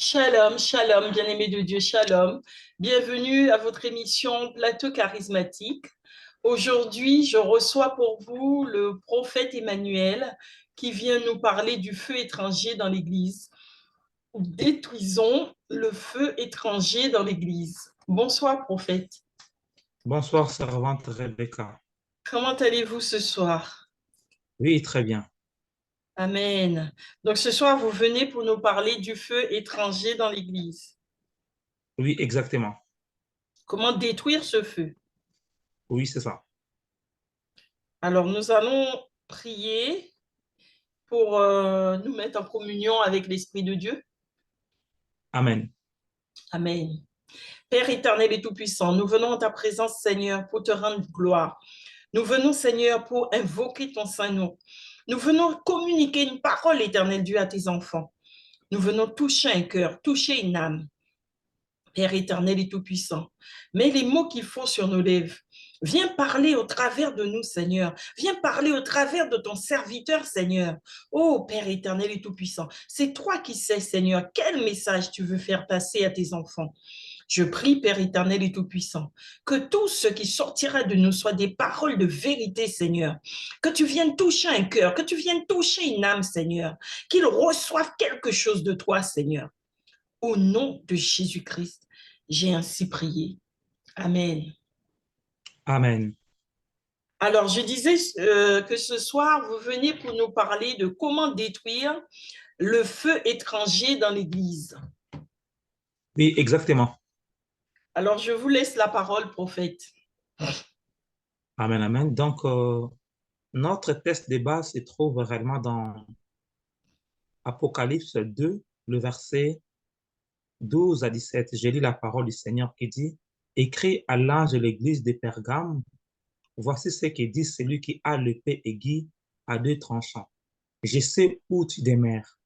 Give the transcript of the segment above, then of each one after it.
Shalom, shalom, bien-aimés de Dieu, shalom. Bienvenue à votre émission Plateau charismatique. Aujourd'hui, je reçois pour vous le prophète Emmanuel qui vient nous parler du feu étranger dans l'Église. Détruisons le feu étranger dans l'Église. Bonsoir, prophète. Bonsoir, servante Rebecca. Comment allez-vous ce soir? Oui, très bien. Amen. Donc ce soir, vous venez pour nous parler du feu étranger dans l'Église. Oui, exactement. Comment détruire ce feu? Oui, c'est ça. Alors nous allons prier pour nous mettre en communion avec l'Esprit de Dieu. Amen. Amen. Père éternel et tout-puissant, nous venons en ta présence, Seigneur, pour te rendre gloire. Nous venons, Seigneur, pour invoquer ton Saint-Nom. Nous venons communiquer une parole éternelle, Dieu, à tes enfants. Nous venons toucher un cœur, toucher une âme. Père éternel et tout-puissant, mets les mots qu'il faut sur nos lèvres. Viens parler au travers de nous, Seigneur. Viens parler au travers de ton serviteur, Seigneur. Oh, Père éternel et tout-puissant, c'est toi qui sais, Seigneur, quel message tu veux faire passer à tes enfants. Je prie, Père éternel et tout-puissant, que tout ce qui sortira de nous soit des paroles de vérité, Seigneur. Que tu viennes toucher un cœur, que tu viennes toucher une âme, Seigneur. Qu'ils reçoivent quelque chose de toi, Seigneur. Au nom de Jésus-Christ, j'ai ainsi prié. Amen. Amen. Alors, je disais que ce soir, vous venez pour nous parler de comment détruire le feu étranger dans l'Église. Oui, exactement. Alors, je vous laisse la parole, prophète. Amen, amen. Donc, notre test de base se trouve réellement dans Apocalypse 2, le verset 12 à 17. J'ai lu la parole du Seigneur qui dit, écrit à l'ange de l'église de Pergame, voici ce que dit celui qui a l'épée aiguë à deux tranchants. Je sais où tu demeures.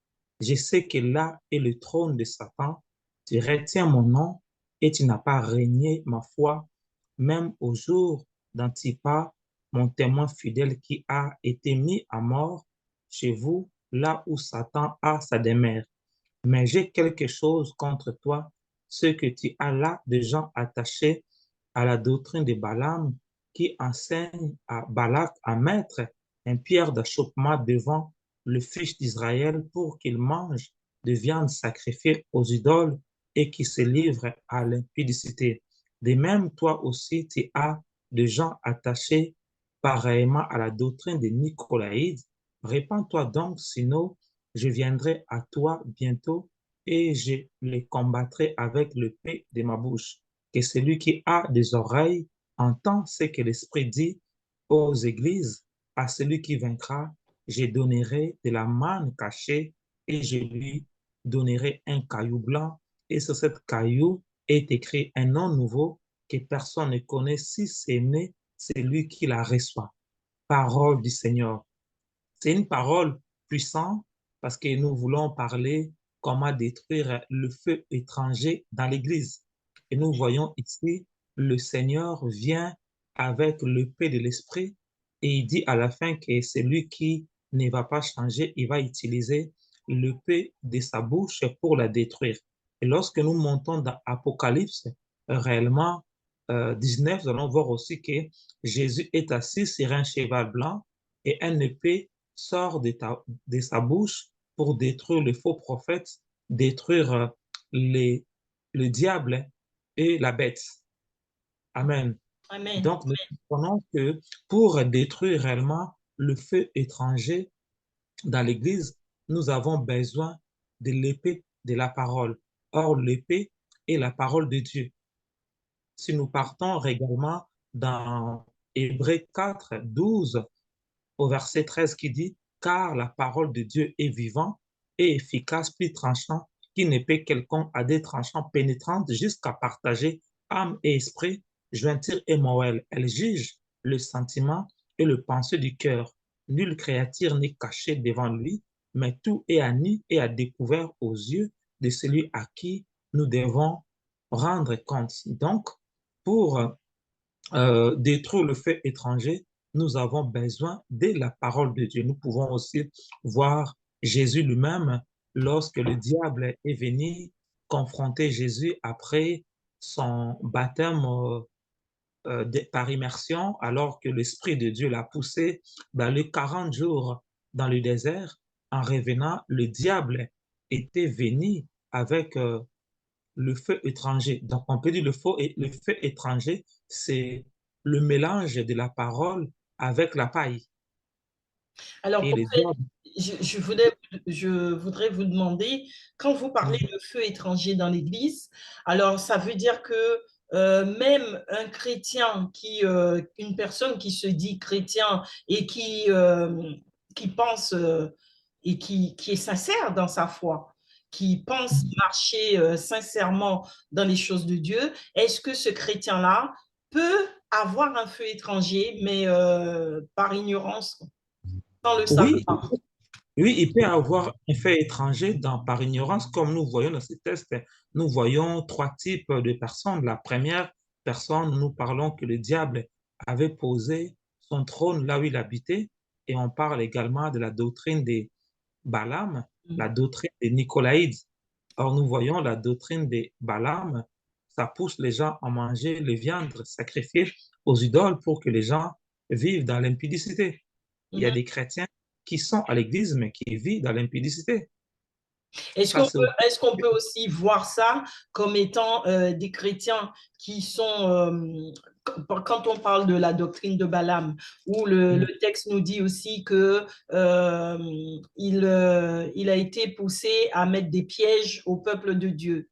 Je sais que là est le trône de Satan. Tu retiens mon nom et tu n'as pas régné ma foi, même au jour d'Antipas, mon témoin fidèle qui a été mis à mort chez vous, là où Satan a sa demeure. Mais j'ai quelque chose contre toi, ce que tu as là de gens attachés à la doctrine de Balaam, qui enseigne à Balak à mettre un pierre d'achoppement devant le fils d'Israël pour qu'il mange de viande sacrifiée aux idoles et qui se livre à l'impudicité. De même, toi aussi, tu as des gens attachés pareillement à la doctrine des Nicolaïdes. Répands-toi donc, sinon je viendrai à toi bientôt et je les combattrai avec le paix de ma bouche. Que celui qui a des oreilles entend ce que l'Esprit dit aux églises. À celui qui vaincra, je donnerai de la manne cachée et je lui donnerai un caillou blanc. Et sur cette caillou est écrit un nom nouveau que personne ne connaît si ce n'est celui qui la reçoit. Parole du Seigneur. C'est une parole puissante parce que nous voulons parler comment détruire le feu étranger dans l'Église. Et nous voyons ici, le Seigneur vient avec le paix de l'Esprit et il dit à la fin que celui qui ne va pas changer, il va utiliser le paix de sa bouche pour la détruire. Et lorsque nous montons dans Apocalypse, réellement, 19, nous allons voir aussi que Jésus est assis sur un cheval blanc et un épée sort de sa bouche pour détruire les faux prophètes, détruire les, le diable et la bête. Amen. Amen. Donc, nous comprenons que pour détruire réellement le feu étranger dans l'Église, nous avons besoin de l'épée de la parole. Or, l'épée est la parole de Dieu. Si nous partons également dans Hébreux 4, 12, au verset 13 qui dit, car la parole de Dieu est vivante et efficace, plus tranchant qu'une épée quelconque à des tranchants pénétrantes jusqu'à partager âme et esprit, jointure et moelle. Elle juge le sentiment et le pensée du cœur. Nulle créature n'est cachée devant lui, mais tout est à nu et à découvert aux yeux de celui à qui nous devons rendre compte. Donc, pour détruire le fait étranger, nous avons besoin de la parole de Dieu. Nous pouvons aussi voir Jésus lui-même lorsque le diable est venu confronté Jésus après son baptême par immersion, alors que l'Esprit de Dieu l'a poussé dans les 40 jours dans le désert. En revenant, le diable était venu avec le feu étranger. Donc, on peut dire le feu étranger, c'est le mélange de la parole avec la paille. Alors, Et le prophète, diable, je voudrais vous demander, quand vous parlez Mhm. de feu étranger dans l'Église, alors ça veut dire que même un chrétien une personne qui se dit chrétien et qui pense et qui est sincère dans sa foi, qui pense marcher sincèrement dans les choses de Dieu, est-ce que ce chrétien-là peut avoir un feu étranger, mais par ignorance, sans le Oui, savoir? oui, il peut y avoir un fait étranger par ignorance, comme nous voyons dans ces tests. Nous voyons trois types de personnes. La première personne, nous parlons que le diable avait posé son trône là où il habitait, et on parle également de la doctrine des Balaam, la doctrine des Nicolaïdes. Or, nous voyons la doctrine des Balaam, ça pousse les gens à manger les viandes sacrifiées aux idoles pour que les gens vivent dans l'impudicité. Il y a Mhm. des chrétiens qui sont à l'église, mais qui vivent dans l'impudicité. Est-ce Ça, qu'on c'est peut, est-ce qu'on peut aussi voir ça comme étant des chrétiens qui sont, quand on parle de la doctrine de Balaam, où le texte nous dit aussi que il a été poussé à mettre des pièges au peuple de Dieu.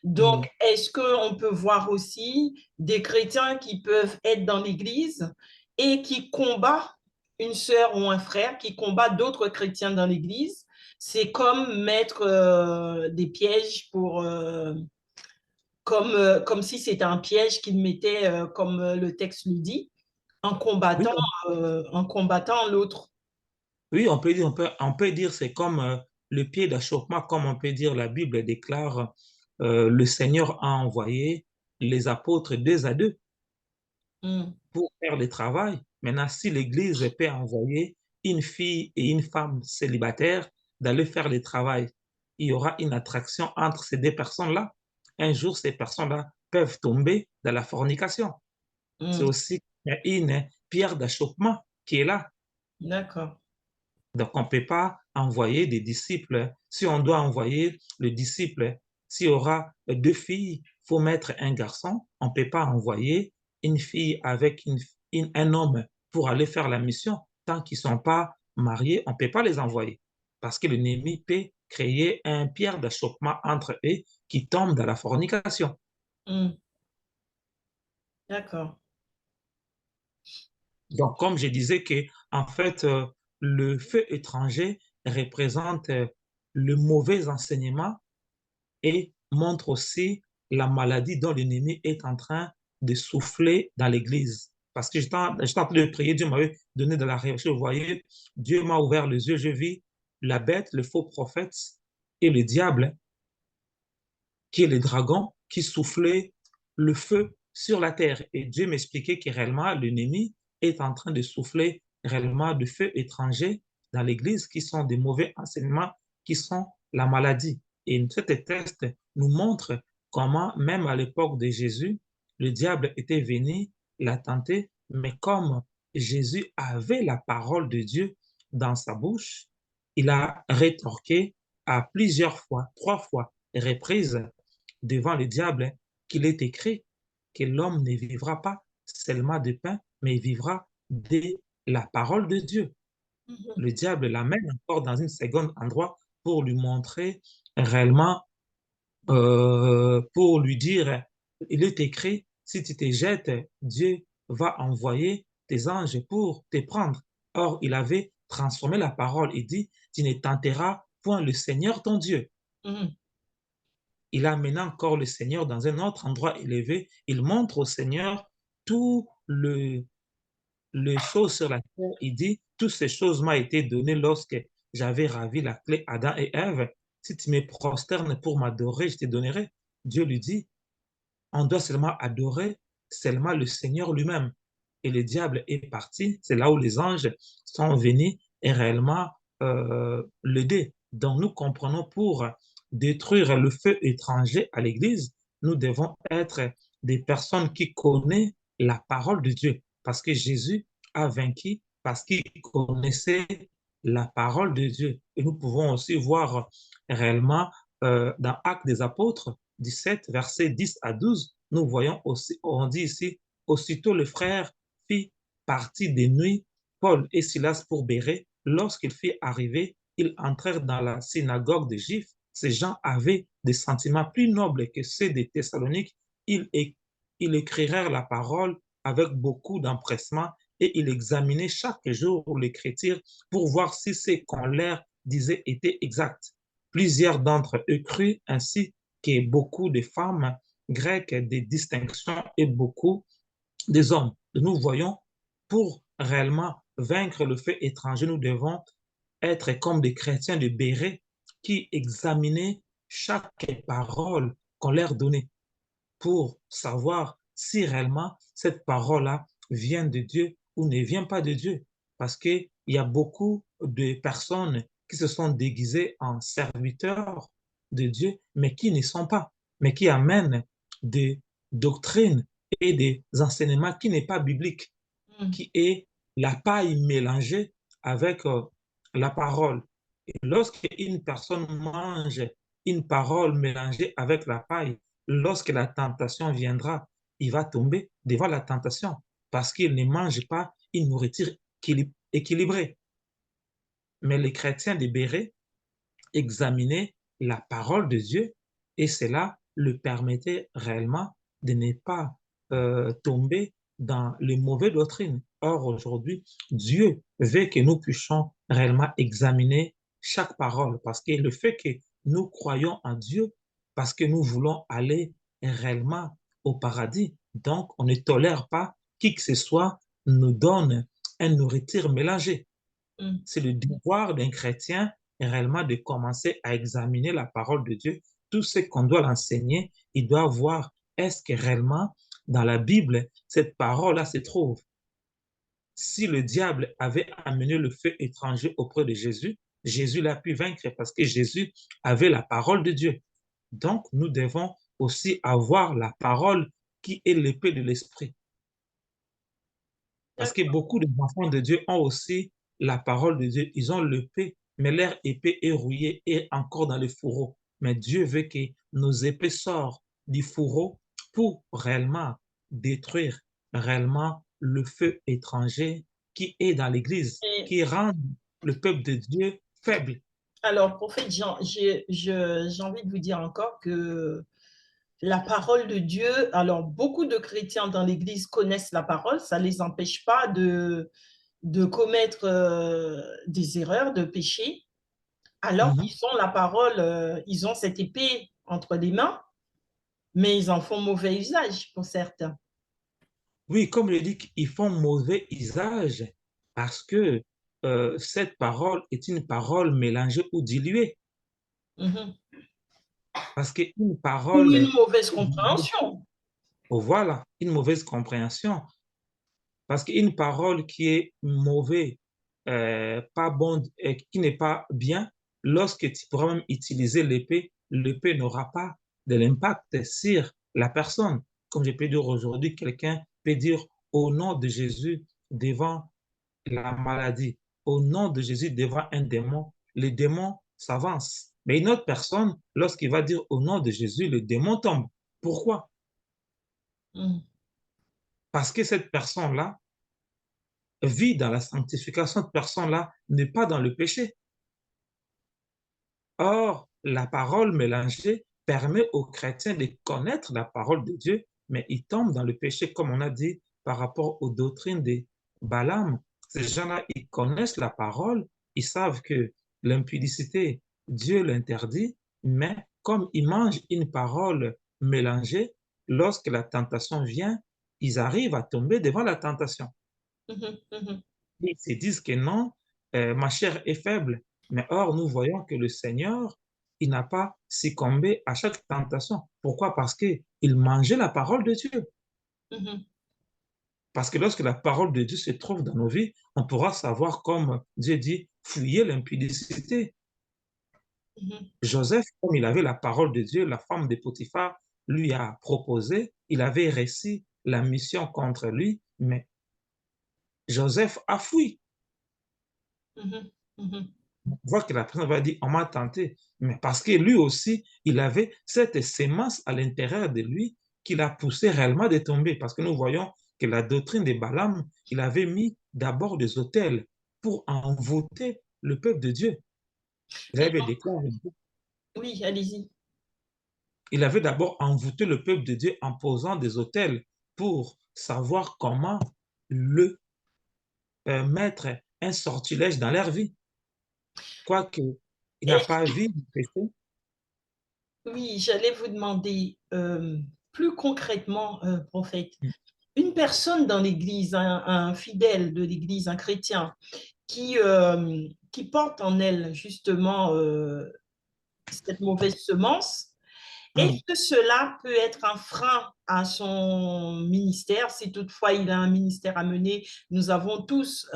Donc, Mm. est-ce qu'on peut voir aussi des chrétiens qui peuvent être dans l'Église et qui combattent une sœur ou un frère, qui combat d'autres chrétiens dans l'Église? C'est comme mettre des pièges comme si c'était un piège qu'il mettait, comme le texte nous dit, en Oui, combattant, en combattant l'autre. oui, on peut dire c'est comme le pied d'achoppement, comme on peut dire la Bible déclare, le Seigneur a envoyé les apôtres deux à deux Mm, pour faire le travail. Maintenant, si l'Église peut envoyer une fille et une femme célibataire d'aller faire le travail, il y aura une attraction entre ces deux personnes-là. Un jour, ces personnes-là peuvent tomber dans la fornication. C'est mm, aussi une pierre d'achoppement qui est là. d'accord. Donc, on ne peut pas envoyer des disciples. Si on doit envoyer le disciple, s'il y aura deux filles, il faut mettre un garçon. On ne peut pas envoyer une fille avec un homme pour aller faire la mission. Tant qu'ils ne sont pas mariés, on ne peut pas les envoyer. Parce que l'ennemi peut créer un pierre d'achoppement entre eux qui tombe dans la fornication. Mm, d'accord. Donc, comme je disais que, en fait, le feu étranger représente le mauvais enseignement et montre aussi la maladie dont l'ennemi est en train de souffler dans l'Église. Parce que j'étais en train de prier, Dieu m'avait donné de la révélation. Vous voyez, Dieu m'a ouvert les yeux, je vis la bête, le faux prophète et le diable, qui est le dragon, qui soufflait le feu sur la terre. Et Dieu m'expliquait que réellement, l'ennemi est en train de souffler réellement de feux étrangers dans l'Église qui sont des mauvais enseignements, qui sont la maladie. Et ce texte nous montre comment, même à l'époque de Jésus, le diable était venu la tenter, mais comme Jésus avait la parole de Dieu dans sa bouche, il a rétorqué à plusieurs fois, trois fois, reprises devant le diable qu'il est écrit que l'homme ne vivra pas seulement de pain, mais il vivra de la parole de Dieu. Mhm, Le diable l'amène encore dans un second endroit pour lui montrer réellement, pour lui dire, il est écrit, si tu te jettes, Dieu va envoyer tes anges pour te prendre. Or, il avait transformé la parole. Il dit, tu ne tenteras point le Seigneur ton Dieu. mhm, Il amène encore le Seigneur dans un autre endroit élevé. Il montre au Seigneur tout les choses sur la terre. Il dit, toutes ces choses m'ont été données lorsque j'avais ravi la clé Adam et Ève. Si tu me prosternes pour m'adorer, je te donnerai. Dieu lui dit, on doit seulement adorer seulement le Seigneur lui-même. Et le diable est parti. C'est là où les anges sont venus et réellement l'aider. Donc nous comprenons pour détruire le feu étranger à l'Église, nous devons être des personnes qui connaissent la parole de Dieu. Parce que Jésus a vaincu, parce qu'il connaissait la parole de Dieu. Et nous pouvons aussi voir réellement dans Actes des Apôtres 17, versets 10 à 12, nous voyons aussi, on dit ici, aussitôt le frère fit partie des nuits, Paul et Silas pour Bérée. Lorsqu'il fit arriver, ils entrèrent dans la synagogue des Juifs. Ces gens avaient des sentiments plus nobles que ceux des Thessaloniques. Ils, ils écrirent la parole avec beaucoup d'empressement et ils examinaient chaque jour l'écriture pour voir si ce qu'on leur disait était exact. Plusieurs d'entre eux crurent ainsi que beaucoup de femmes grecques, des distinctions et beaucoup des hommes. Nous voyons, pour réellement vaincre le fait étranger, nous devons être comme des chrétiens de Béret qui examinaient chaque parole qu'on leur donnait pour savoir si réellement cette parole-là vient de Dieu ou ne vient pas de Dieu. Parce qu'il y a beaucoup de personnes qui se sont déguisées en serviteurs de Dieu, mais qui ne sont pas, mais qui amènent des doctrines et des enseignements qui n'est pas bibliques, Mm. qui est la paille mélangée avec la parole. Et lorsqu'une personne mange une parole mélangée avec la paille, lorsque la tentation viendra, il va tomber devant la tentation parce qu'il ne mange pas une nourriture équilibrée. Mais les chrétiens de Béret examinaient la parole de Dieu et cela le permettait réellement de ne pas tomber dans les mauvaises doctrines. Or, aujourd'hui, Dieu veut que nous puissions réellement examiner chaque parole parce que le fait que nous croyons en Dieu, parce que nous voulons aller réellement au paradis, donc on ne tolère pas qui que ce soit nous donne une nourriture mélangée. Mm. C'est le devoir d'un chrétien réellement de commencer à examiner la parole de Dieu. Tout ce qu'on doit l'enseigner, il doit voir est-ce que réellement dans la Bible, cette parole-là se trouve. Si le diable avait amené le feu étranger auprès de Jésus, Jésus l'a pu vaincre parce que Jésus avait la parole de Dieu. Donc, nous devons aussi avoir la parole qui est l'épée de l'esprit. Parce que beaucoup d'enfants de Dieu ont aussi la parole de Dieu. Ils ont l'épée, mais leur épée est rouillée et encore dans le fourreau. Mais Dieu veut que nos épées sortent du fourreau pour réellement détruire réellement le feu étranger qui est dans l'Église, Et qui rend le peuple de Dieu faible. alors, prophète Jean, j'ai envie de vous dire encore que la parole de Dieu, alors beaucoup de chrétiens dans l'Église connaissent la parole, ça ne les empêche pas de commettre des erreurs, de pécher, alors Mhm. qu'ils ont la parole, ils ont cette épée entre les mains, mais ils en font mauvais usage pour certains. Oui, comme je dis, ils font mauvais usage parce que cette parole est une parole mélangée ou diluée. Mhm. Parce qu'une Ou parole, une mauvaise compréhension. voilà, une mauvaise compréhension. Parce qu'une parole qui est mauvaise, pas bonne, et qui n'est pas bien, lorsque tu pourras même utiliser l'épée, l'épée n'aura pas de l'impact sur la personne. Comme je peux dire aujourd'hui, quelqu'un peut dire au nom de Jésus devant la maladie, au nom de Jésus devant un démon, le démon s'avance. Mais une autre personne, lorsqu'il va dire au nom de Jésus, le démon tombe. Pourquoi? Mhm. Parce que cette personne-là vit dans la sanctification, cette personne-là n'est pas dans le péché. Or, la parole mélangée permet aux chrétiens de connaître la parole de Dieu, mais ils tombent dans le péché, comme on a dit par rapport aux doctrines de Balaam. Ces gens-là, ils connaissent la parole, ils savent que l'impudicité, Dieu l'interdit, mais comme ils mangent une parole mélangée, lorsque la tentation vient, ils arrivent à tomber devant la tentation. Mhm. Mhm. Ils se disent que non, ma chair est faible. Mais or, nous voyons que le Seigneur, il n'a pas succombé à chaque tentation. Pourquoi? Parce qu'il mangeait la parole de Dieu. Mhm. Parce que lorsque la parole de Dieu se trouve dans nos vies, on pourra savoir, comme Dieu dit, fuyez l'impudicité. Mhm. Joseph, comme il avait la parole de Dieu, la femme de Potiphar lui a proposé, il avait réussi la mission contre lui, mais Joseph a fui. Mhm. Mhm. On voit que la personne va dire, on m'a tenté, mais parce que lui aussi, il avait cette sémence à l'intérieur de lui qui l'a poussé réellement de tomber. Parce que nous voyons que la doctrine de Balaam, il avait mis d'abord des autels pour envoûter le peuple de Dieu. Il Mais avait déclaré, oui, allez-y. il avait d'abord envoûté le peuple de Dieu en posant des autels pour savoir comment le mettre un sortilège dans leur vie. Quoique, il n'a pas vu le péché. Oui, j'allais vous demander plus concrètement, prophète, une personne dans l'Église, un fidèle de l'Église, un chrétien, qui porte en elle justement cette mauvaise semence, est-ce Mm. que cela peut être un frein à son ministère, si toutefois il a un ministère à mener? Nous avons tous,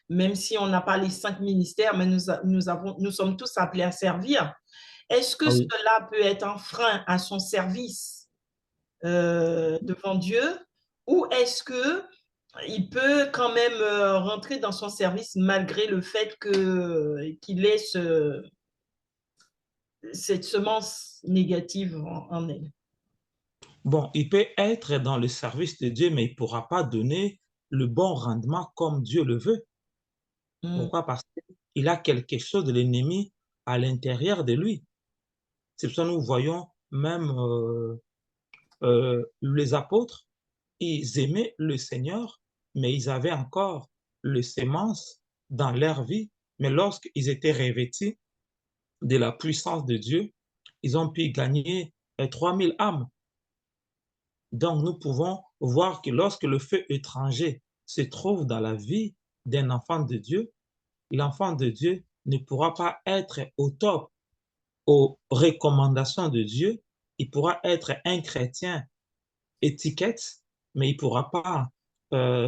même si on n'a pas les 5 ministères, mais nous sommes tous appelés à servir. Est-ce que Ah oui. cela peut être un frein à son service devant Dieu, ou est-ce que il peut quand même rentrer dans son service malgré le fait qu'il ait cette semence négative en elle? Bon, il peut être dans le service de Dieu, mais il ne pourra pas donner le bon rendement comme Dieu le veut. Mm. Pourquoi? Parce qu'il a quelque chose de l'ennemi à l'intérieur de lui. C'est pour ça que nous voyons même les apôtres, ils aimaient le Seigneur, mais ils avaient encore le sémence dans leur vie. Mais lorsqu'ils étaient revêtus de la puissance de Dieu, ils ont pu gagner 3000 âmes. Donc, nous pouvons voir que lorsque le feu étranger se trouve dans la vie d'un enfant de Dieu, l'enfant de Dieu ne pourra pas être au top aux recommandations de Dieu. Il pourra être un chrétien étiquette, mais il ne pourra pas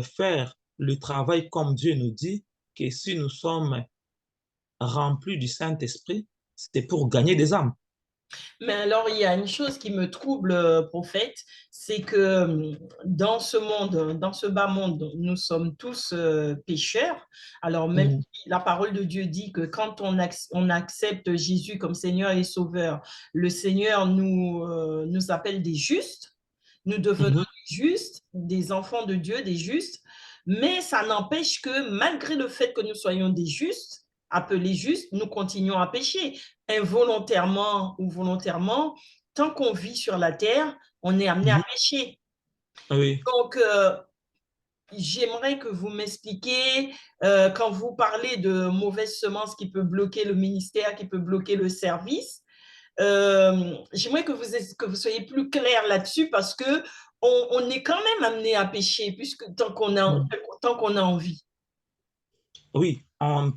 faire le travail comme Dieu nous dit que si nous sommes remplis du Saint-Esprit, c'est pour gagner des âmes. Mais alors, il y a une chose qui me trouble, prophète, c'est que dans ce monde, dans ce bas monde, nous sommes tous pécheurs. Alors, même Mhm. si la parole de Dieu dit que quand on accepte Jésus comme Seigneur et Sauveur, le Seigneur nous appelle des justes. Nous devenons Mhm. des justes, des enfants de Dieu, des justes. Mais ça n'empêche que malgré le fait que nous soyons des justes, appelés justes, nous continuons à pécher involontairement ou volontairement. Tant qu'on vit sur la terre, on est amené à Mhm. pécher. Oui, Donc, j'aimerais que vous m'expliquiez, quand vous parlez de mauvaise semence qui peut bloquer le ministère, qui peut bloquer le service, j'aimerais que vous soyez plus clair là-dessus parce que on est quand même amené à pécher puisque tant qu'on a envie. oui, on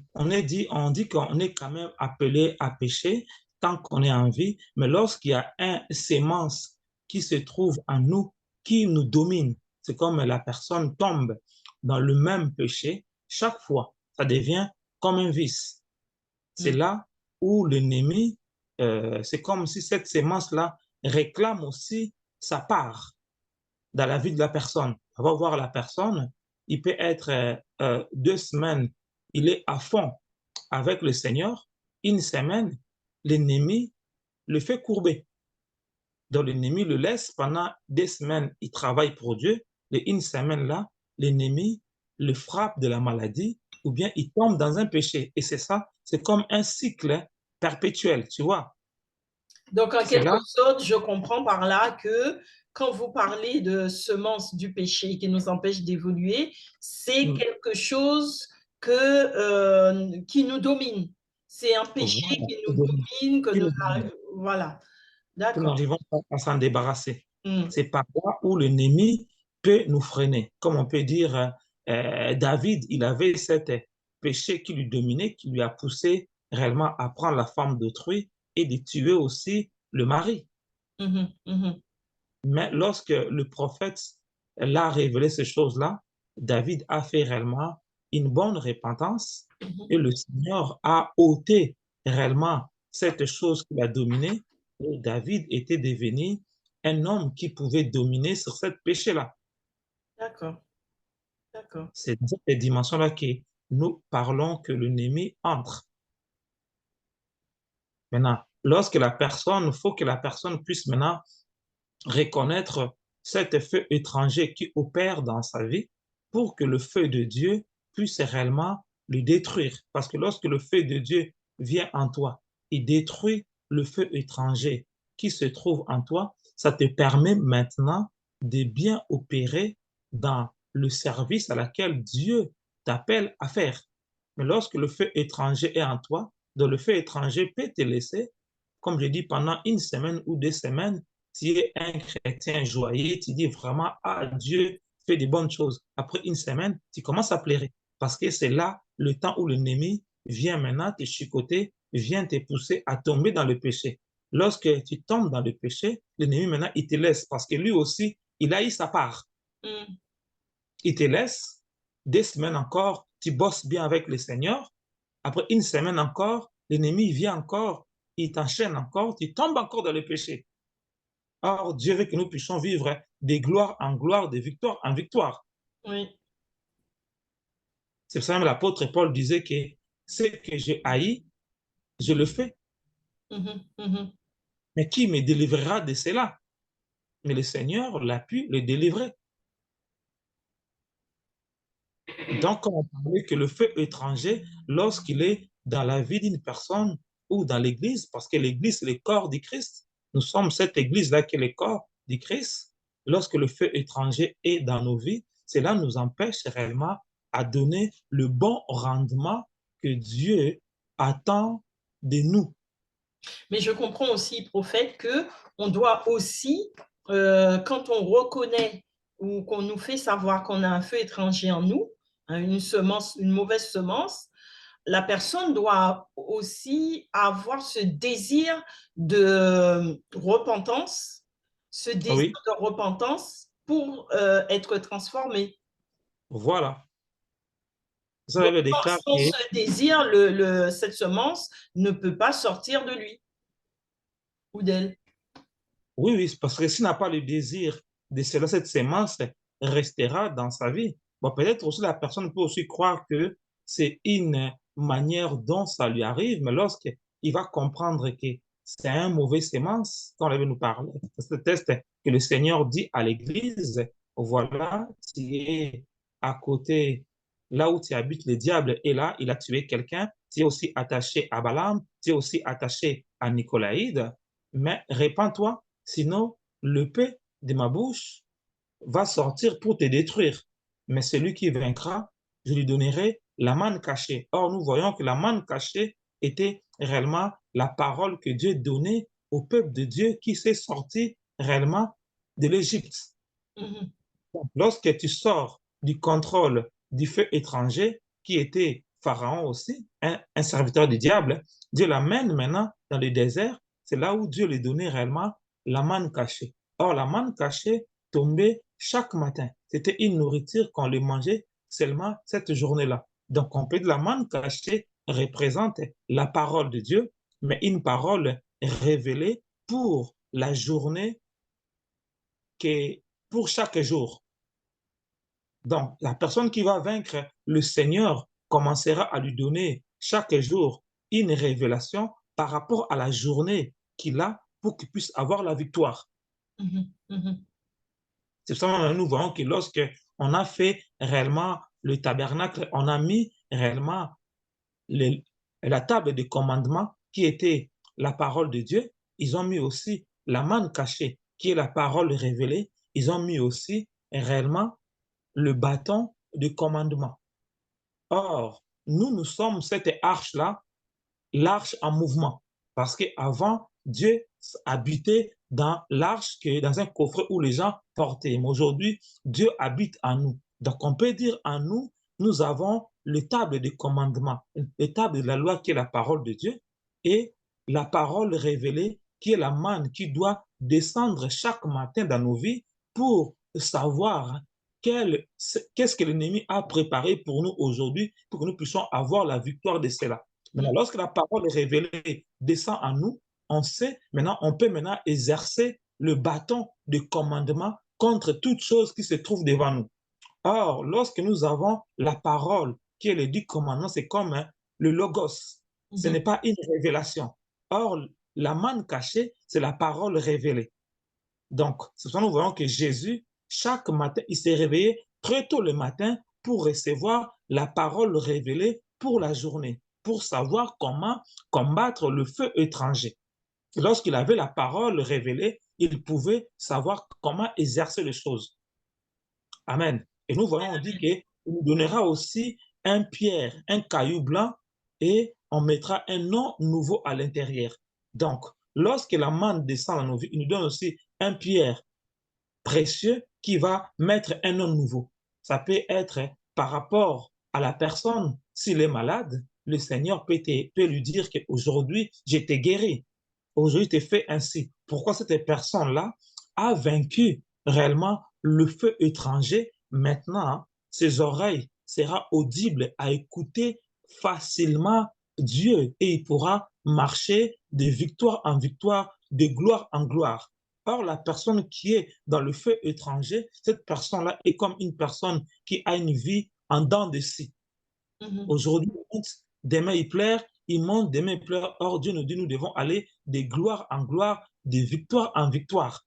dit qu'on est quand même appelé à pécher tant qu'on est en vie, mais lorsqu'il y a un sémence qui se trouve en nous, qui nous domine, c'est comme la personne tombe dans le même péché, chaque fois, ça devient comme un vice. C'est Mm. là où l'ennemi, c'est comme si cette sémence-là réclame aussi sa part dans la vie de la personne. On va voir la personne, il peut être 2 semaines, il est à fond avec le Seigneur, une semaine, l'ennemi le fait courber. Donc l'ennemi le laisse pendant 2 semaines, il travaille pour Dieu, et une semaine là, l'ennemi le frappe de la maladie ou bien il tombe dans un péché. Et c'est ça, c'est comme un cycle perpétuel, tu vois. Donc, en C'est quelque là. sorte, je comprends par là que quand vous parlez de semence du péché qui nous empêche d'évoluer, c'est Mm, quelque chose qui nous domine. C'est un péché voilà, qui nous domine, voilà. que nous D'accord. n'arrivons pas à s'en débarrasser. Mm. C'est par là où l'ennemi peut nous freiner. Comme on peut dire, David, il avait cet péché qui lui dominait, qui lui a poussé réellement à prendre la femme d'autrui et de tuer aussi le mari. Mhm, mhm, Mais lorsque le prophète l'a révélé ces choses-là, David a fait réellement une bonne repentance mhm. et le Seigneur a ôté réellement cette chose qu'il a dominée, et David était devenu un homme qui pouvait dominer sur cette péché-là. D'accord, d'accord. C'est dans cette dimension-là que nous parlons que l'ennemi entre. Maintenant, lorsque la personne, il faut que la personne puisse maintenant reconnaître cet feu étranger qui opère dans sa vie pour que le feu de Dieu puisse réellement le détruire. Parce que lorsque le feu de Dieu vient en toi, il détruit le feu étranger qui se trouve en toi, ça te permet maintenant de bien opérer dans le service à laquelle Dieu t'appelle à faire. Mais lorsque le feu étranger est en toi, donc le feu étranger peut te laisser, comme je dis, pendant une semaine ou 2 semaines, tu es un chrétien joyeux, tu dis vraiment, ah, Dieu fait des bonnes choses. Après une semaine, tu commences à pleurer parce que c'est là le temps où l'ennemi vient maintenant te chicoter, vient te pousser à tomber dans le péché. Lorsque tu tombes dans le péché, l'ennemi maintenant, il te laisse parce que lui aussi, il a eu sa part. Mm. Il te laisse, 2 semaines encore, tu bosses bien avec le Seigneur. Après une semaine encore, l'ennemi vient encore, il t'enchaîne encore, tu tombes encore dans le péché. Or, Dieu veut que nous puissions vivre de gloire en gloire, de victoire en victoire. Oui. C'est pour ça que l'apôtre Paul disait que ce que j'ai haï, je le fais. Mhm, mhm. Mais qui me délivrera de cela? Mais le Seigneur l'a pu le délivrer. Donc, on parlait que le feu étranger, lorsqu'il est dans la vie d'une personne ou dans l'Église, parce que l'Église, c'est le corps du Christ, nous sommes cette Église-là qui est le corps du Christ, lorsque le feu étranger est dans nos vies, cela nous empêche réellement à donner le bon rendement que Dieu attend de nous. Mais je comprends aussi, prophète, que on doit aussi, quand on reconnaît ou qu'on nous fait savoir qu'on a un feu étranger en nous, hein, une semence, une mauvaise semence, la personne doit aussi avoir ce désir de repentance, ce désir Oui, de repentance pour être transformé. voilà. Ça Donc, veut déclarer sans que ce désir, cette semence ne peut pas sortir de lui ou d'elle. oui, oui, parce que s'il n'a pas le désir de cela, cette sémence restera dans sa vie. Bon, peut-être aussi la personne peut aussi croire que c'est une manière dont ça lui arrive, mais lorsqu'il va comprendre que c'est un mauvais sémence, quand on avait nous parler, c'est le test que le Seigneur dit à l'Église, voilà, tu es à côté, là où tu habites, le diable est là, il a tué quelqu'un, tu es aussi attaché à Balaam, tu es aussi attaché à Nicolaïde, mais répands-toi. Sinon, le paix de ma bouche va sortir pour te détruire. Mais celui qui vaincra, je lui donnerai la manne cachée. Or, nous voyons que la manne cachée était réellement la parole que Dieu donnait au peuple de Dieu qui s'est sorti réellement de l'Égypte. Mhm. Lorsque tu sors du contrôle du feu étranger, qui était Pharaon aussi, un serviteur du diable, Dieu l'amène maintenant dans le désert. C'est là où Dieu lui donnait réellement la manne cachée. Or, la manne cachée tombait chaque matin. C'était une nourriture qu'on le mangeait seulement cette journée-là. Donc, on peut dire la manne cachée représente la parole de Dieu, mais une parole révélée pour la journée, qui pour chaque jour. Donc, la personne qui va vaincre le Seigneur commencera à lui donner chaque jour une révélation par rapport à la journée qu'il a pour qu'il puisse avoir la victoire. Mhm. Mhm. C'est ça que nous voyons que lorsque on a fait réellement le tabernacle, on a mis réellement le- la table de commandement qui était la parole de Dieu. Ils ont mis aussi la manne cachée qui est la parole révélée. Ils ont mis aussi réellement le bâton de commandement. Or, nous sommes cette arche-là, l'arche en mouvement. Parce qu'avant, Dieu habitait dans l'arche, dans un coffret où les gens portaient. Mais aujourd'hui, Dieu habite en nous. Donc, on peut dire en nous, nous avons le table de commandement, le table de la loi qui est la parole de Dieu et la parole révélée qui est la manne qui doit descendre chaque matin dans nos vies pour savoir qu'est-ce que l'ennemi a préparé pour nous aujourd'hui pour que nous puissions avoir la victoire de cela. Maintenant, lorsque la parole révélée descend en nous, on sait, maintenant, on peut maintenant exercer le bâton de commandement contre toute chose qui se trouve devant nous. Or, lorsque nous avons la parole, qui est le dit commandement, c'est comme le logos. Ce n'est pas une révélation. Or, la manne cachée, c'est la parole révélée. Donc, c'est pour ça que nous voyons que Jésus, chaque matin, il s'est réveillé très tôt le matin pour recevoir la parole révélée pour la journée, pour savoir comment combattre le feu étranger. Lorsqu'il avait la parole révélée, il pouvait savoir comment exercer les choses. Amen. Et nous voyons, on dit qu'il nous donnera aussi un pierre, un caillou blanc, et on mettra un nom nouveau à l'intérieur. Donc, lorsque la manne descend dans nos vies, il nous donne aussi un pierre précieux qui va mettre un nom nouveau. Ça peut être par rapport à la personne, s'il est malade, le Seigneur peut lui dire qu'aujourd'hui, je t'ai guéri. Aujourd'hui, je t'ai fait ainsi. Pourquoi cette personne-là a vaincu réellement le feu étranger? Maintenant, ses oreilles seront audibles à écouter facilement Dieu et il pourra marcher de victoire en victoire, de gloire en gloire. Or, la personne qui est dans le feu étranger, cette personne-là est comme une personne qui a une vie en dents de scie. Aujourd'hui, il monte, demain il monte, demain il pleure. Or, Dieu nous dit, nous devons aller de gloire en gloire, de victoire en victoire.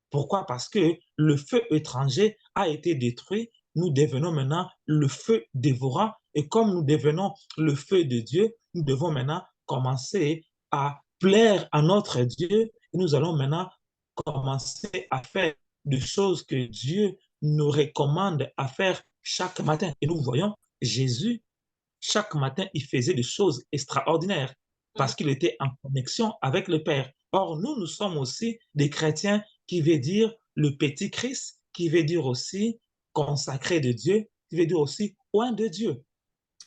Pourquoi? Parce que le feu étranger a été détruit. Nous devenons maintenant le feu dévorant. Et comme nous devenons le feu de Dieu, nous devons maintenant commencer à plaire à notre Dieu. Et nous allons maintenant commencer à faire des choses que Dieu nous recommande à faire chaque matin. Et nous voyons Jésus, chaque matin, il faisait des choses extraordinaires parce qu'il était en connexion avec le Père. Or, nous sommes aussi des chrétiens qui veut dire le petit Christ, qui veut dire aussi consacré de Dieu, qui veut dire aussi oint de Dieu.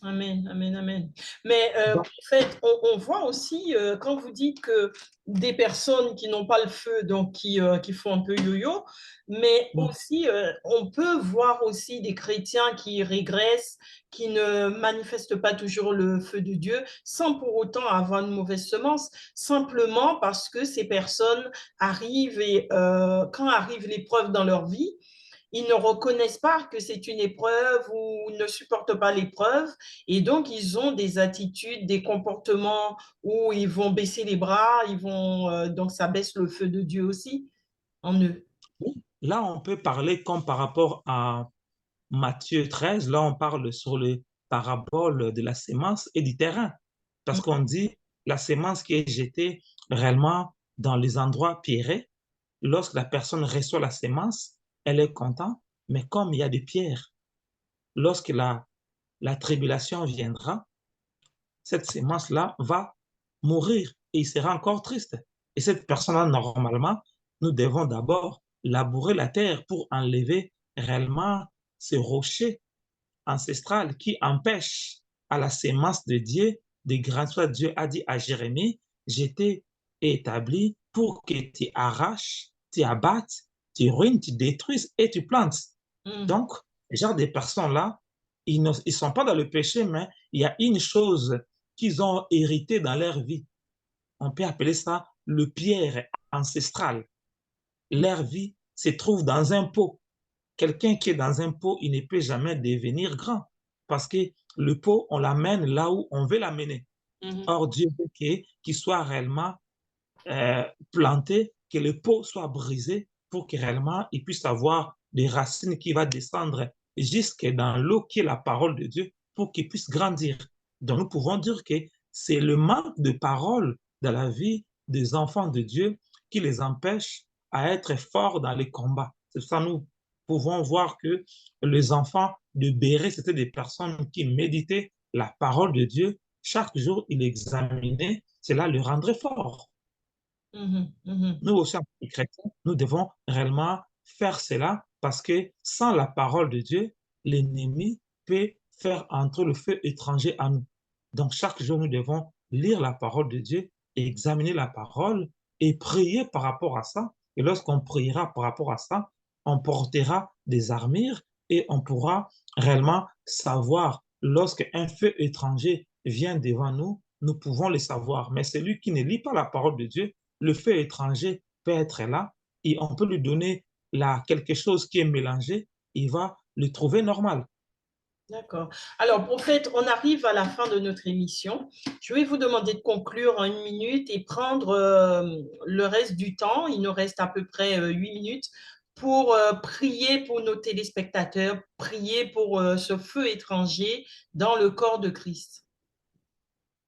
Amen, amen, amen. Mais Donc, prophète, on voit aussi, quand vous dites que des personnes qui n'ont pas le feu, donc qui font un peu yo-yo, mais aussi, on peut voir aussi des chrétiens qui régressent, qui ne manifestent pas toujours le feu de Dieu, sans pour autant avoir une mauvaise semence, simplement parce que ces personnes arrivent et quand arrive l'épreuve dans leur vie, ils ne reconnaissent pas que c'est une épreuve ou ne supportent pas l'épreuve et donc ils ont des attitudes, des comportements où ils vont baisser les bras, donc ça baisse le feu de Dieu aussi en eux. là, on peut parler comme par rapport à Matthieu 13, là, on parle sur le parabole de la sémence et du terrain. Parce qu'on dit la sémence qui est jetée réellement dans les endroits pierreux, lorsque la personne reçoit la sémence, elle est contente, mais comme il y a des pierres, lorsque la tribulation viendra, cette sémence-là va mourir et il sera encore triste. Et cette personne-là, normalement, nous devons d'abord labourer la terre pour enlever réellement ces rochers ancestrales qui empêchent à la sémence de Dieu de grandir. Dieu a dit à Jérémie, je t'ai établi pour que tu arraches, tu abattes, tu ruines, tu détruises et tu plantes. Donc, les genre de personnes-là, ils ne sont pas dans le péché, mais il y a une chose qu'ils ont hérité dans leur vie. On peut appeler ça le pierre ancestral. Leur vie se trouve dans un pot. Quelqu'un qui est dans un pot, il ne peut jamais devenir grand parce que le pot, on l'amène là où on veut l'amener. Or, Dieu veut qu'il soit réellement planté, que le pot soit brisé pour que réellement il puisse avoir des racines qui vont descendre jusque dans l'eau qui est la parole de Dieu pour qu'il puisse grandir. Donc, nous pouvons dire que c'est le manque de parole dans la vie des enfants de Dieu qui les empêche à être forts dans les combats. C'est ça, nous pouvons voir que les enfants de Béré, c'était des personnes qui méditaient la parole de Dieu. Chaque jour, ils l'examinaient. Cela le rendrait fort. Nous aussi, en tant que chrétiens, nous devons réellement faire cela parce que sans la parole de Dieu, l'ennemi peut faire entrer le feu étranger à nous. Donc, chaque jour, nous devons lire la parole de Dieu, examiner la parole et prier par rapport à ça. Et lorsqu'on priera par rapport à ça, on portera des armures et on pourra réellement savoir lorsque un feu étranger vient devant nous, nous pouvons le savoir. Mais celui qui ne lit pas la parole de Dieu, le feu étranger peut être là et on peut lui donner là quelque chose qui est mélangé, il va le trouver normal. D'accord. Alors, prophète, on arrive à la fin de notre émission. Je vais vous demander de conclure en 1 minute et prendre le reste du temps. Il nous reste à peu près 8 minutes pour prier pour nos téléspectateurs, prier pour ce feu étranger dans le corps de Christ.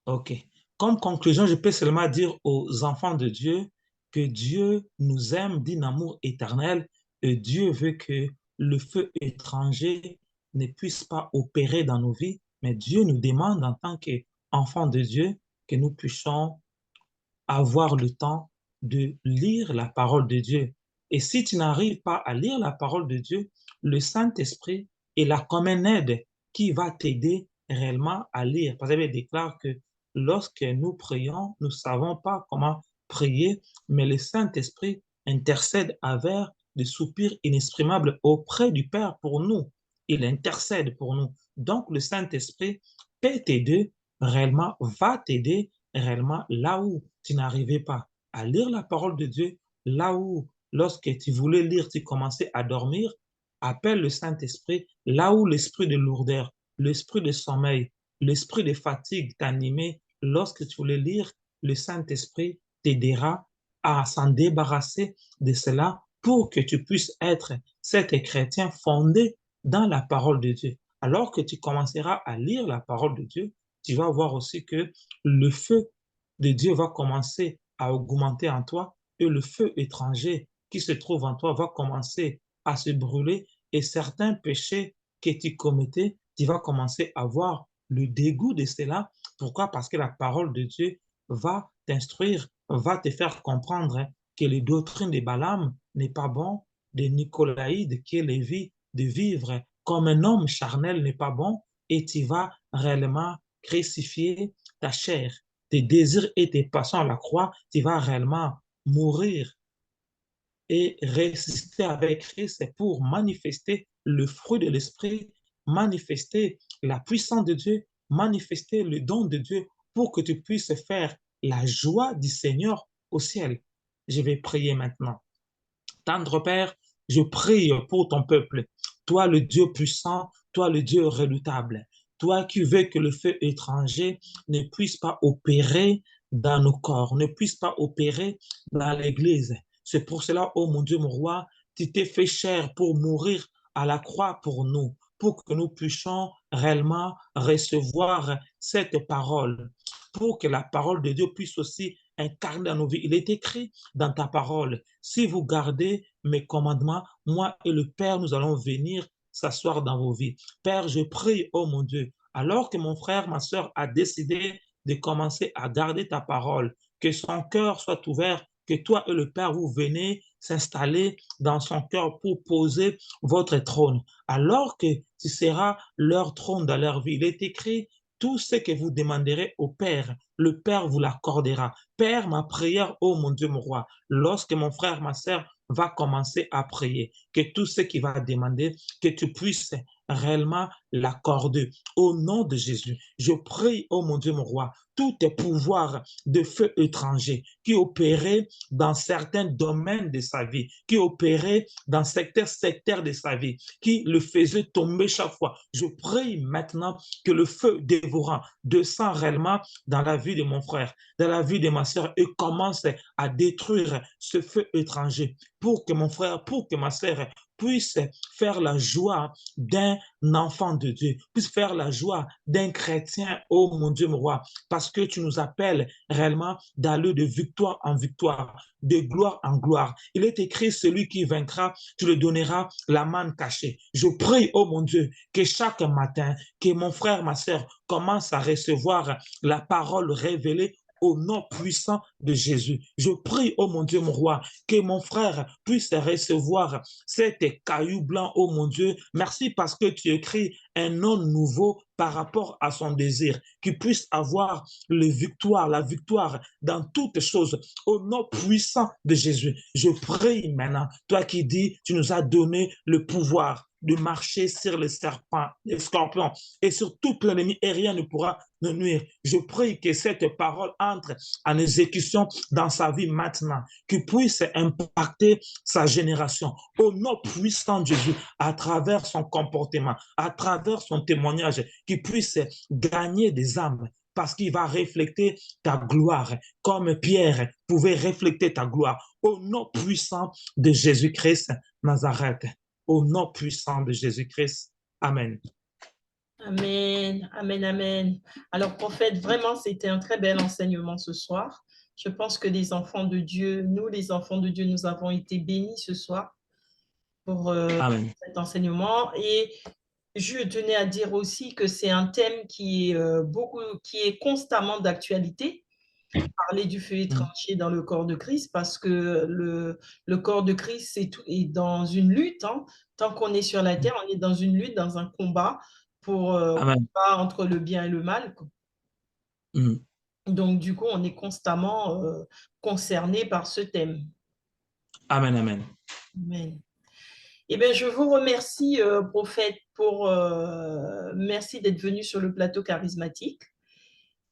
OK. Comme conclusion, je peux seulement dire aux enfants de Dieu que Dieu nous aime d'un amour éternel et Dieu veut que le feu étranger ne puisse pas opérer dans nos vies, mais Dieu nous demande en tant qu'enfants de Dieu que nous puissions avoir le temps de lire la parole de Dieu. Et si tu n'arrives pas à lire la parole de Dieu, le Saint-Esprit est là comme une aide qui va t'aider réellement à lire. Parce qu'il déclare que lorsque nous prions, nous ne savons pas comment prier, mais le Saint-Esprit intercède avec des soupirs inexprimables auprès du Père pour nous. Il intercède pour nous. Donc, le Saint-Esprit peut t'aider réellement, va t'aider réellement là où tu n'arrivais pas à lire la parole de Dieu, là où, lorsque tu voulais lire, tu commençais à dormir, appelle le Saint-Esprit, là où l'esprit de lourdeur, l'esprit de sommeil, l'esprit de fatigue t'animait, lorsque tu voulais lire, le Saint-Esprit t'aidera à s'en débarrasser de cela pour que tu puisses être cet chrétien fondé dans la parole de Dieu. Alors que tu commenceras à lire la parole de Dieu, tu vas voir aussi que le feu de Dieu va commencer à augmenter en toi et le feu étranger qui se trouve en toi va commencer à se brûler et certains péchés que tu commettais, tu vas commencer à voir le dégoût de cela. Pourquoi? Parce que la parole de Dieu va t'instruire, va te faire comprendre que les doctrines de Balaam n'est pas bon, de Nicolaïde qui est la vie de vivre comme un homme charnel n'est pas bon et tu vas réellement crucifier ta chair, tes désirs et tes passions à la croix, tu vas réellement mourir et résister avec Christ pour manifester le fruit de l'Esprit, manifester la puissance de Dieu, manifester le don de Dieu pour que tu puisses faire la joie du Seigneur au ciel. Je vais prier maintenant. Tendre Père, je prie pour ton peuple. Toi, le Dieu puissant, toi, le Dieu redoutable, toi qui veux que le feu étranger ne puisse pas opérer dans nos corps, ne puisse pas opérer dans l'Église. C'est pour cela, oh mon Dieu, mon roi, tu t'es fait chair pour mourir à la croix pour nous, pour que nous puissions réellement recevoir cette parole, pour que la parole de Dieu puisse aussi incarner dans nos vies. Il est écrit dans ta parole, si vous gardez mes commandements, moi et le Père, nous allons venir s'asseoir dans vos vies. Père, je prie, oh mon Dieu, alors que mon frère, ma soeur a décidé de commencer à garder ta parole, que son cœur soit ouvert, que toi et le Père, vous venez s'installer dans son cœur pour poser votre trône. Alors que ce sera leur trône dans leur vie. Il est écrit, tout ce que vous demanderez au Père, le Père vous l'accordera. Père, ma prière, oh mon Dieu, mon roi, lorsque mon frère, ma soeur va commencer à prier, que tout ce qu'il va demander, que tu puisses réellement l'accorder. Au nom de Jésus, je prie, oh mon Dieu, mon roi, tous tes pouvoirs de feu étranger qui opéraient dans certains domaines de sa vie, qui opéraient dans certains secteurs de sa vie, qui le faisaient tomber chaque fois. Je prie maintenant que le feu dévorant descend réellement dans la vie de mon frère, dans la vie de ma soeur et commence à détruire ce feu étranger pour que mon frère, pour que ma soeur puisse faire la joie d'un enfant de Dieu, puisse faire la joie d'un chrétien, oh mon Dieu, mon roi, parce que tu nous appelles réellement d'aller de victoire en victoire, de gloire en gloire. Il est écrit, celui qui vaincra, tu le donneras la manne cachée. Je prie, oh mon Dieu, que chaque matin, que mon frère, ma soeur commence à recevoir la parole révélée au nom puissant de Jésus. Je prie, oh mon Dieu, mon roi, que mon frère puisse recevoir cet caillou blanc, oh mon Dieu. Merci parce que tu écris un nom nouveau par rapport à son désir, qu'il puisse avoir la victoire dans toutes choses, au nom puissant de Jésus. Je prie maintenant, toi qui dis, tu nous as donné le pouvoir, de marcher sur les serpents, les scorpions et sur tout l'ennemi et rien ne pourra nous nuire. Je prie que cette parole entre en exécution dans sa vie maintenant, qu'il puisse impacter sa génération au nom puissant de Jésus à travers son comportement, à travers son témoignage, qu'il puisse gagner des âmes parce qu'il va refléter ta gloire, comme Pierre pouvait refléter ta gloire, au nom puissant de Jésus-Christ Nazareth, au nom puissant de Jésus-Christ. Amen. Amen, amen, amen. Alors, prophète, vraiment, c'était un très bel enseignement ce soir. Je pense que les enfants de Dieu, nous, les enfants de Dieu, nous avons été bénis ce soir pour cet enseignement. Et je tenais à dire aussi que c'est un thème qui est constamment d'actualité. Parler du feu étranger dans le corps de Christ, parce que le corps de Christ est dans une lutte. Hein. Tant qu'on est sur la terre, on est dans une lutte, dans un combat combat entre le bien et le mal. Donc, du coup, on est constamment concerné par ce thème. Amen, amen. Amen. Eh bien, je vous remercie, prophète, merci d'être venu sur le plateau charismatique.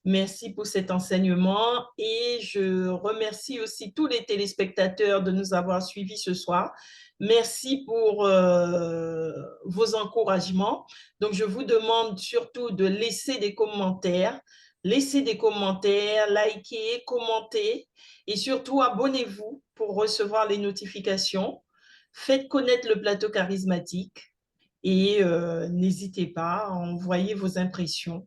Merci pour cet enseignement et je remercie aussi tous les téléspectateurs de nous avoir suivis ce soir. Merci pour vos encouragements. Donc, je vous demande surtout de laisser des commentaires. Laissez des commentaires, likez, commentez et surtout abonnez-vous pour recevoir les notifications. Faites connaître le plateau charismatique et n'hésitez pas à envoyer vos impressions,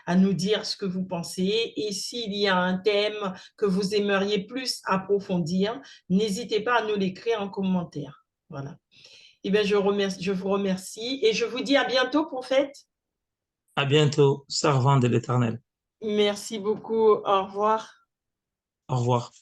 à nous dire ce que vous pensez. Et s'il y a un thème que vous aimeriez plus approfondir, n'hésitez pas à nous l'écrire en commentaire. Voilà. Eh bien, je vous remercie et je vous dis à bientôt, prophète. À bientôt, servant de l'Éternel. Merci beaucoup. Au revoir. Au revoir.